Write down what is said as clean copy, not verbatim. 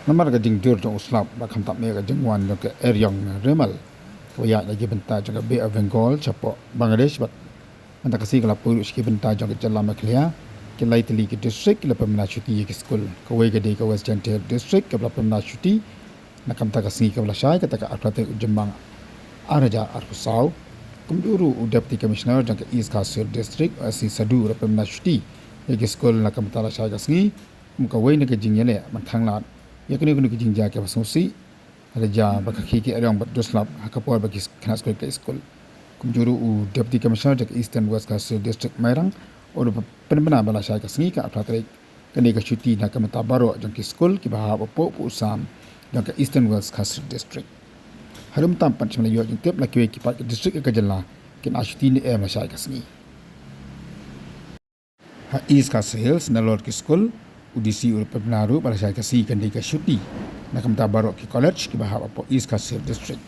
Namar ka jing dur jong uslap ba kham tap me ka jing wan jong ke eryong remal ko ya lagi benta jong be of Bengal chapo Bangladesh bat anta kasi kala puru ski benta jong ke jalla maklia ke laitli ke district la pemna chuti ke school ko we ke de ka western tail district ke la pemna chuti na kam ta kasi ka la shai ka ta ka akrate jembang araja arkusau kumduru deputy commissioner jong ke east Kasur district asi sadu la pemna chuti ke school na kam ta la shai ka singi ko we ne ke jing yele man thangla yakni kuni kijing ja ke basosi raja bakaki ke aryong bat doslap hakapor bagi khanas ko ke school kumjuru deputy commissioner jak eastern west Kasur district mairang or penbena bala sha ka singi ka aplatre kani ka chuti na ka mata baro jang ke school ki baha po usam jang ke eastern west Kasur district harum tam panchmala yo jang tep la ki pat district ka jalla kin ashuti ni e ma sha ka singi ha east Kasur hills na lord ki school udisi ur pebnaru pada saya kasi kan dia syuti nak minta barok ke college ki bahab apa East Kasur district